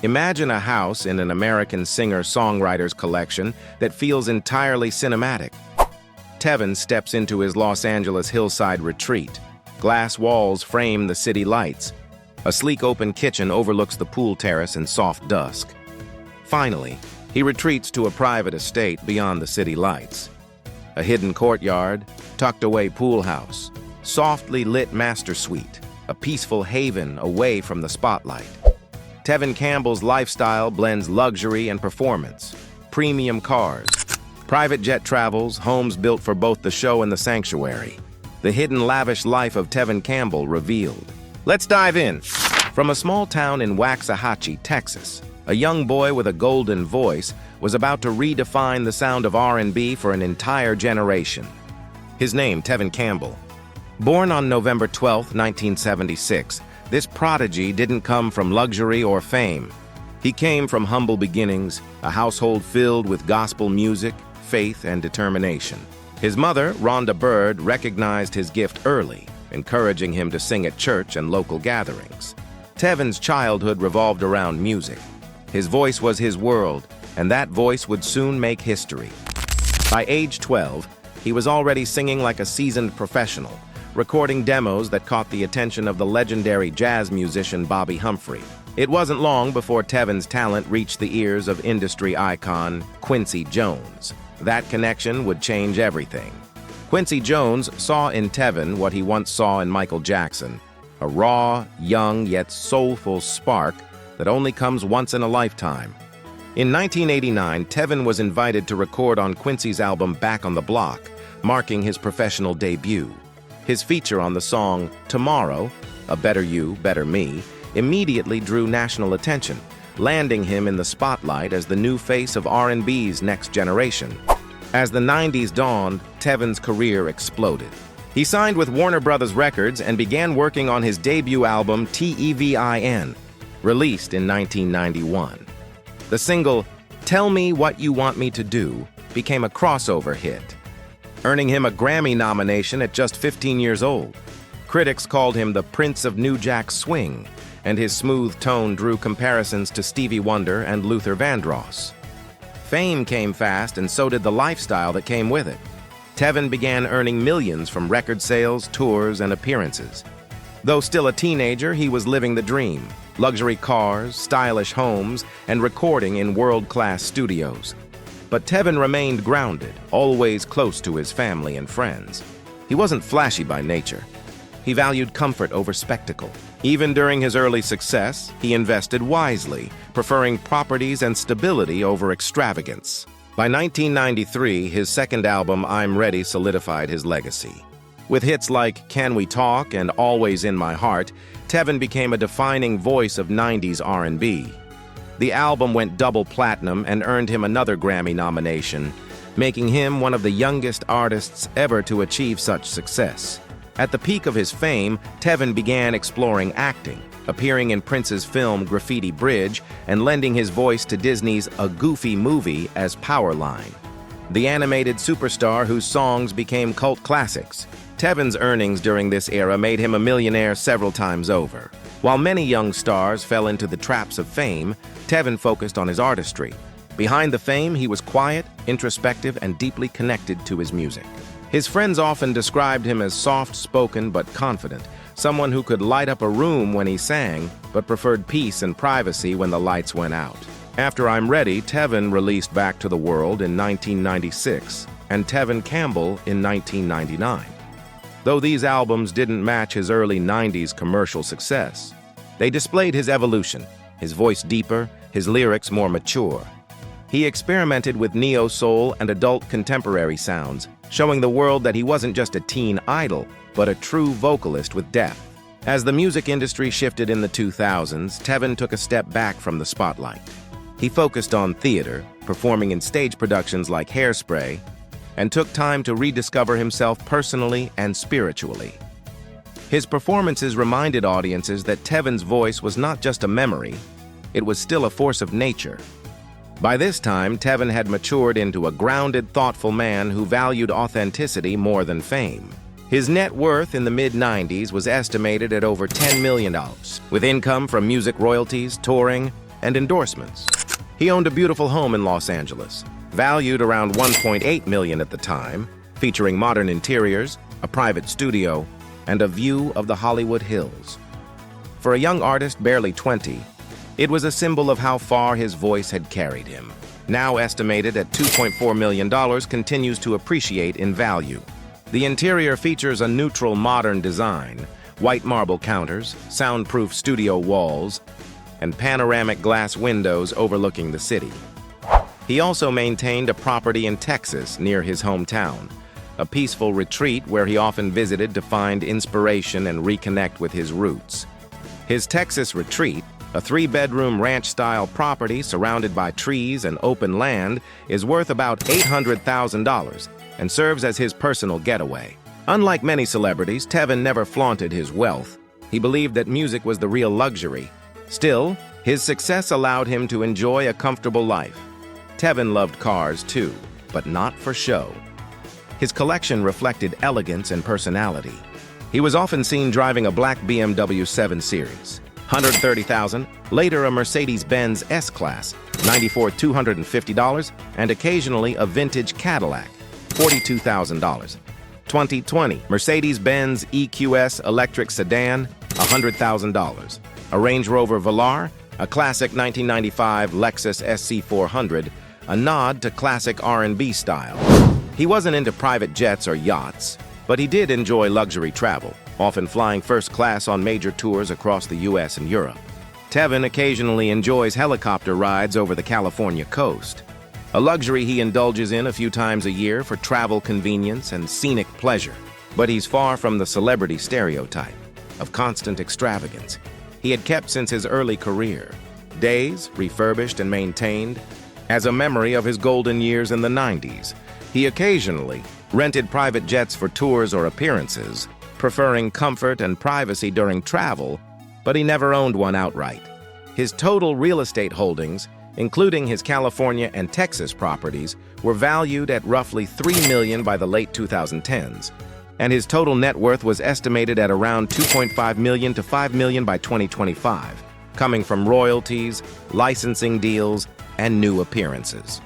Imagine a house in an American singer-songwriter's collection that feels entirely cinematic. Tevin steps into his Los Angeles hillside retreat. Glass walls frame the city lights. A sleek open kitchen overlooks the pool terrace in soft dusk. Finally, he retreats to a private estate beyond the city lights. A hidden courtyard, tucked-away pool house, softly lit master suite, a peaceful haven away from the spotlight. Tevin Campbell's lifestyle blends luxury and performance. Premium cars, private jet travels, homes built for both the show and the sanctuary. The hidden lavish life of Tevin Campbell revealed. Let's dive in. From a small town in Waxahachie, Texas, a young boy with a golden voice was about to redefine the sound of R&B for an entire generation. His name, Tevin Campbell. Born on November 12, 1976, this prodigy didn't come from luxury or fame. He came from humble beginnings, a household filled with gospel music, faith, and determination. His mother, Rhonda Byrd, recognized his gift early, encouraging him to sing at church and local gatherings. Tevin's childhood revolved around music. His voice was his world, and that voice would soon make history. By age 12, he was already singing like a seasoned professional, recording demos that caught the attention of the legendary jazz musician Bobby Humphrey. It wasn't long before Tevin's talent reached the ears of industry icon Quincy Jones. That connection would change everything. Quincy Jones saw in Tevin what he once saw in Michael Jackson, a raw, young, yet soulful spark that only comes once in a lifetime. In 1989, Tevin was invited to record on Quincy's album Back on the Block, marking his professional debut. His feature on the song Tomorrow, A Better You, Better Me, immediately drew national attention, landing him in the spotlight as the new face of R&B's next generation. As the 90s dawned, Tevin's career exploded. He signed with Warner Brothers Records and began working on his debut album Tevin, released in 1991. The single Tell Me What You Want Me to Do became a crossover hit, earning him a Grammy nomination at just 15 years old. Critics called him the Prince of New Jack Swing, and his smooth tone drew comparisons to Stevie Wonder and Luther Vandross. Fame came fast, and so did the lifestyle that came with it. Tevin began earning millions from record sales, tours, and appearances. Though still a teenager, he was living the dream. Luxury cars, stylish homes, and recording in world-class studios. But Tevin remained grounded, always close to his family and friends. He wasn't flashy by nature. He valued comfort over spectacle. Even during his early success, he invested wisely, preferring properties and stability over extravagance. By 1993, his second album, I'm Ready, solidified his legacy. With hits like Can We Talk and Always in My Heart, Tevin became a defining voice of 90s R&B. The album went double platinum and earned him another Grammy nomination, making him one of the youngest artists ever to achieve such success. At the peak of his fame, Tevin began exploring acting, appearing in Prince's film Graffiti Bridge and lending his voice to Disney's A Goofy Movie as Powerline, the animated superstar whose songs became cult classics. Tevin's earnings during this era made him a millionaire several times over. While many young stars fell into the traps of fame, Tevin focused on his artistry. Behind the fame, he was quiet, introspective, and deeply connected to his music. His friends often described him as soft-spoken but confident, someone who could light up a room when he sang, but preferred peace and privacy when the lights went out. After I'm Ready, Tevin released Back to the World in 1996, and Tevin Campbell in 1999. Though these albums didn't match his early 90s commercial success, they displayed his evolution, his voice deeper, his lyrics more mature. He experimented with neo-soul and adult contemporary sounds, showing the world that he wasn't just a teen idol, but a true vocalist with depth. As the music industry shifted in the 2000s, Tevin took a step back from the spotlight. He focused on theater, performing in stage productions like Hairspray, and took time to rediscover himself personally and spiritually. His performances reminded audiences that Tevin's voice was not just a memory, it was still a force of nature. By this time, Tevin had matured into a grounded, thoughtful man who valued authenticity more than fame. His net worth in the mid-90s was estimated at over $10 million, with income from music royalties, touring, and endorsements. He owned a beautiful home in Los Angeles, valued around $1.8 million at the time, featuring modern interiors, a private studio, and a view of the Hollywood Hills. For a young artist barely 20, it was a symbol of how far his voice had carried him. Now estimated at $2.4 million, continues to appreciate in value. The interior features a neutral modern design, white marble counters, soundproof studio walls, and panoramic glass windows overlooking the city. He also maintained a property in Texas near his hometown, a peaceful retreat where he often visited to find inspiration and reconnect with his roots. His Texas retreat, a 3-bedroom ranch-style property surrounded by trees and open land, is worth about $800,000 and serves as his personal getaway. Unlike many celebrities, Tevin never flaunted his wealth. He believed that music was the real luxury. Still, his success allowed him to enjoy a comfortable life. Tevin loved cars too, but not for show. His collection reflected elegance and personality. He was often seen driving a black BMW 7 Series, $130,000, later a Mercedes-Benz S-Class, $94,250, and occasionally a vintage Cadillac, $42,000. 2020 Mercedes-Benz EQS electric sedan, $100,000. A Range Rover Velar, a classic 1995 Lexus SC400, a nod to classic R&B style. He wasn't into private jets or yachts, but he did enjoy luxury travel, often flying first class on major tours across the US and Europe. Tevin occasionally enjoys helicopter rides over the California coast, a luxury he indulges in a few times a year for travel convenience and scenic pleasure. But he's far from the celebrity stereotype of constant extravagance he had kept since his early career, days refurbished and maintained as a memory of his golden years in the 90s. He occasionally rented private jets for tours or appearances, preferring comfort and privacy during travel, but he never owned one outright. His total real estate holdings, including his California and Texas properties, were valued at roughly $3 million by the late 2010s, and his total net worth was estimated at around $2.5 million to $5 million by 2025, coming from royalties, licensing deals, and new appearances.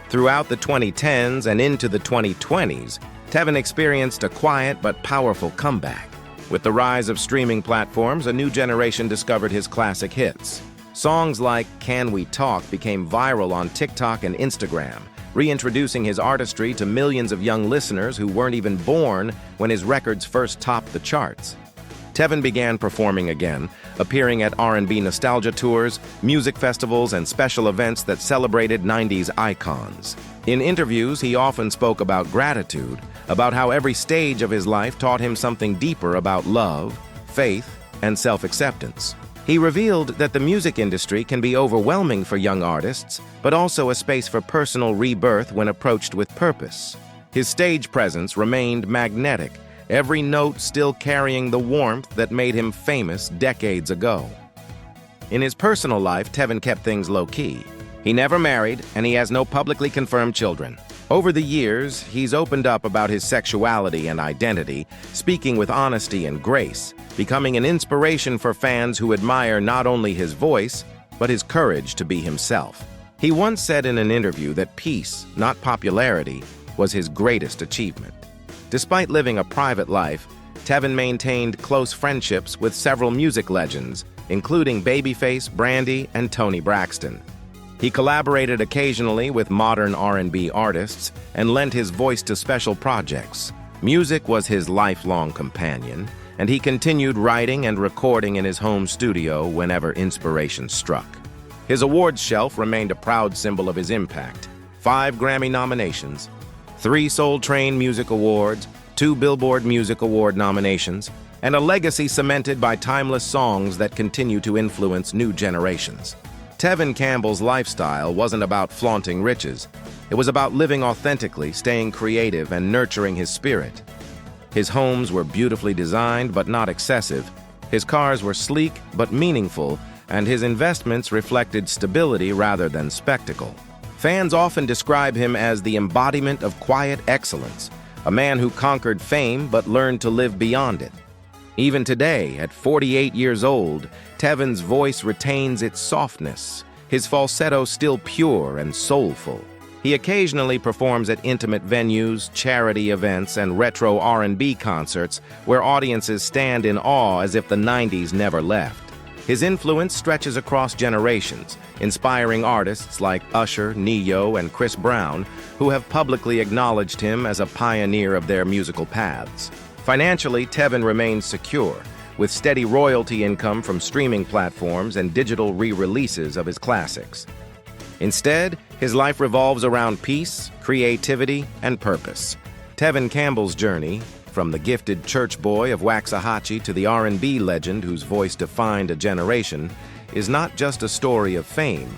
Throughout the 2010s and into the 2020s, Tevin experienced a quiet but powerful comeback. With the rise of streaming platforms, a new generation discovered his classic hits. Songs like Can We Talk became viral on TikTok and Instagram, reintroducing his artistry to millions of young listeners who weren't even born when his records first topped the charts. Tevin began performing again, appearing at R&B nostalgia tours, music festivals, and special events that celebrated 90s icons. In interviews, he often spoke about gratitude, about how every stage of his life taught him something deeper about love, faith, and self-acceptance. He revealed that the music industry can be overwhelming for young artists, but also a space for personal rebirth when approached with purpose. His stage presence remained magnetic, every note still carrying the warmth that made him famous decades ago. In his personal life, Tevin kept things low-key. He never married, and he has no publicly confirmed children. Over the years, he's opened up about his sexuality and identity, speaking with honesty and grace, becoming an inspiration for fans who admire not only his voice, but his courage to be himself. He once said in an interview that peace, not popularity, was his greatest achievement. Despite living a private life, Tevin maintained close friendships with several music legends, including Babyface, Brandy, and Toni Braxton. He collaborated occasionally with modern R&B artists and lent his voice to special projects. Music was his lifelong companion, and he continued writing and recording in his home studio whenever inspiration struck. His awards shelf remained a proud symbol of his impact. 5 Grammy nominations, 3 Soul Train Music Awards, 2 Billboard Music Award nominations, and a legacy cemented by timeless songs that continue to influence new generations. Tevin Campbell's lifestyle wasn't about flaunting riches. It was about living authentically, staying creative, and nurturing his spirit. His homes were beautifully designed but not excessive. His cars were sleek but meaningful, and his investments reflected stability rather than spectacle. Fans often describe him as the embodiment of quiet excellence, a man who conquered fame but learned to live beyond it. Even today, at 48 years old, Tevin's voice retains its softness, his falsetto still pure and soulful. He occasionally performs at intimate venues, charity events, and retro R&B concerts where audiences stand in awe as if the 90s never left. His influence stretches across generations, inspiring artists like Usher, Ne-Yo, and Chris Brown, who have publicly acknowledged him as a pioneer of their musical paths. Financially, Tevin remains secure, with steady royalty income from streaming platforms and digital re-releases of his classics. Instead, his life revolves around peace, creativity, and purpose. Tevin Campbell's journey, from the gifted church boy of Waxahachie to the R&B legend whose voice defined a generation, is not just a story of fame.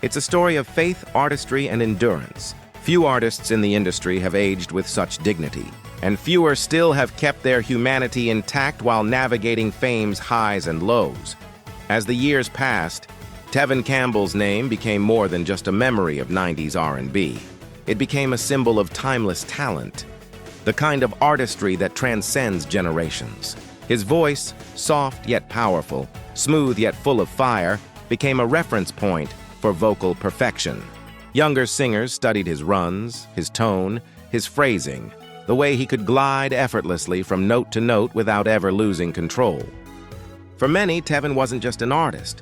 It's a story of faith, artistry, and endurance. Few artists in the industry have aged with such dignity, and fewer still have kept their humanity intact while navigating fame's highs and lows. As the years passed, Tevin Campbell's name became more than just a memory of 90s R&B. It became a symbol of timeless talent, the kind of artistry that transcends generations. His voice, soft yet powerful, smooth yet full of fire, became a reference point for vocal perfection. Younger singers studied his runs, his tone, his phrasing, the way he could glide effortlessly from note to note without ever losing control. For many, Tevin wasn't just an artist.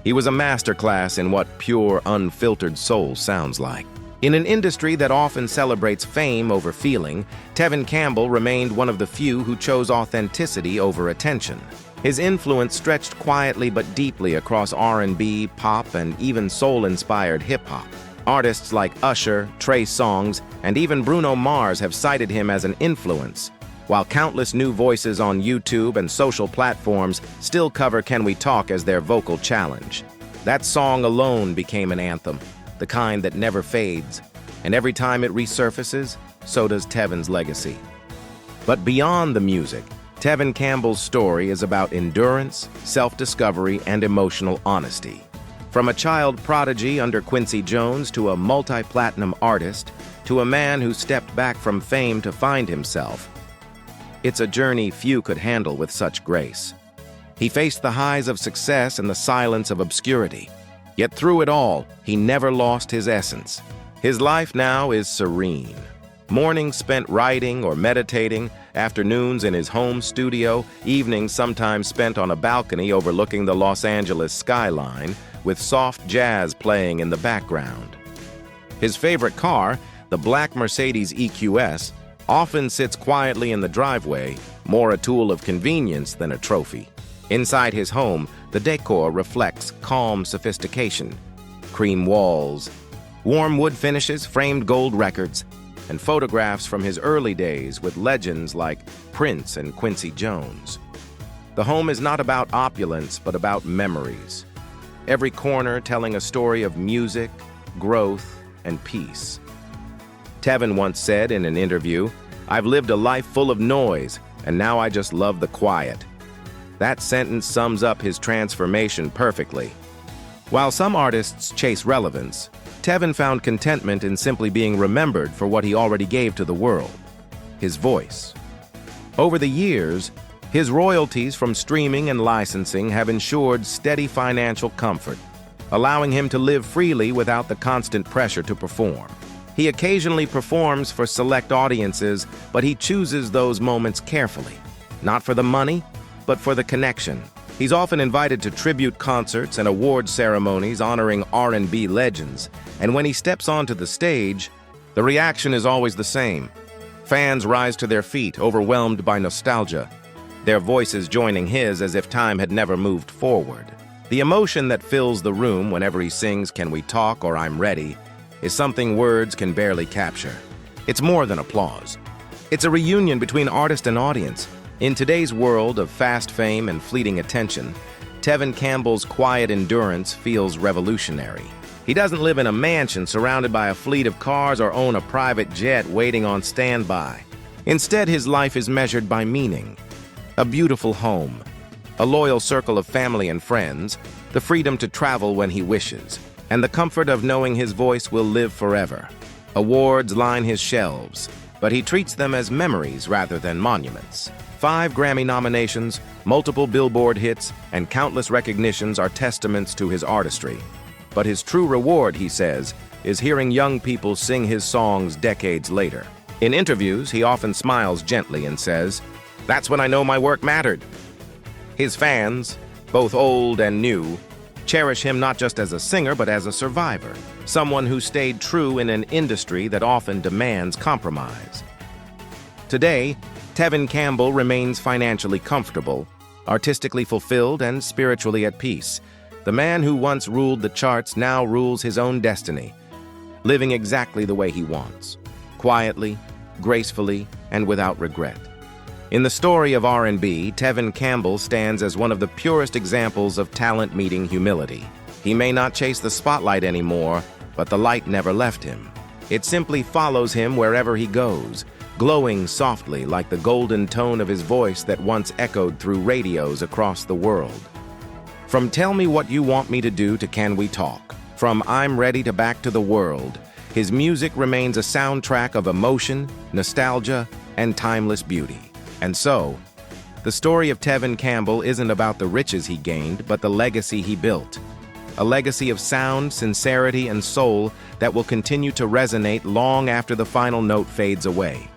He was a masterclass in what pure, unfiltered soul sounds like. In an industry that often celebrates fame over feeling, Tevin Campbell remained one of the few who chose authenticity over attention. His influence stretched quietly but deeply across R&B, pop, and even soul-inspired hip-hop. Artists like Usher, Trey Songz, and even Bruno Mars have cited him as an influence, while countless new voices on YouTube and social platforms still cover Can We Talk as their vocal challenge. That song alone became an anthem, the kind that never fades, and every time it resurfaces, so does Tevin's legacy. But beyond the music, Tevin Campbell's story is about endurance, self-discovery, and emotional honesty. From a child prodigy under Quincy Jones to a multi-platinum artist, to a man who stepped back from fame to find himself, it's a journey few could handle with such grace. He faced the highs of success and the silence of obscurity. Yet through it all, he never lost his essence. His life now is serene. Mornings spent writing or meditating, afternoons in his home studio, evenings sometimes spent on a balcony overlooking the Los Angeles skyline, with soft jazz playing in the background. His favorite car, the black Mercedes EQS, often sits quietly in the driveway, more a tool of convenience than a trophy. Inside his home, the decor reflects calm sophistication. Cream walls, warm wood finishes, framed gold records, and photographs from his early days with legends like Prince and Quincy Jones. The home is not about opulence, but about memories. Every corner telling a story of music, growth, and peace. Tevin once said in an interview, "I've lived a life full of noise, and now I just love the quiet." That sentence sums up his transformation perfectly. While some artists chase relevance, Tevin found contentment in simply being remembered for what he already gave to the world, his voice. Over the years, his royalties from streaming and licensing have ensured steady financial comfort, allowing him to live freely without the constant pressure to perform. He occasionally performs for select audiences, but he chooses those moments carefully, not for the money, but for the connection. He's often invited to tribute concerts and award ceremonies honoring R&B legends, and when he steps onto the stage, the reaction is always the same. Fans rise to their feet, overwhelmed by nostalgia, their voices joining his as if time had never moved forward. The emotion that fills the room whenever he sings Can We Talk or I'm Ready is something words can barely capture. It's more than applause. It's a reunion between artist and audience. In today's world of fast fame and fleeting attention, Tevin Campbell's quiet endurance feels revolutionary. He doesn't live in a mansion surrounded by a fleet of cars or own a private jet waiting on standby. Instead, his life is measured by meaning. A beautiful home, a loyal circle of family and friends, the freedom to travel when he wishes, and the comfort of knowing his voice will live forever. Awards line his shelves, but he treats them as memories rather than monuments. 5 Grammy nominations, multiple Billboard hits, and countless recognitions are testaments to his artistry. But his true reward, he says, is hearing young people sing his songs decades later. In interviews, he often smiles gently and says, "That's when I know my work mattered." His fans, both old and new, cherish him not just as a singer but as a survivor, someone who stayed true in an industry that often demands compromise. Today, Tevin Campbell remains financially comfortable, artistically fulfilled, and spiritually at peace. The man who once ruled the charts now rules his own destiny, living exactly the way he wants, quietly, gracefully, and without regret. In the story of R&B, Tevin Campbell stands as one of the purest examples of talent meeting humility. He may not chase the spotlight anymore, but the light never left him. It simply follows him wherever he goes, glowing softly like the golden tone of his voice that once echoed through radios across the world. From Tell Me What You Want Me to Do to Can We Talk, from I'm Ready to Back to the World, his music remains a soundtrack of emotion, nostalgia, and timeless beauty. And so, the story of Tevin Campbell isn't about the riches he gained, but the legacy he built. A legacy of sound, sincerity, and soul that will continue to resonate long after the final note fades away.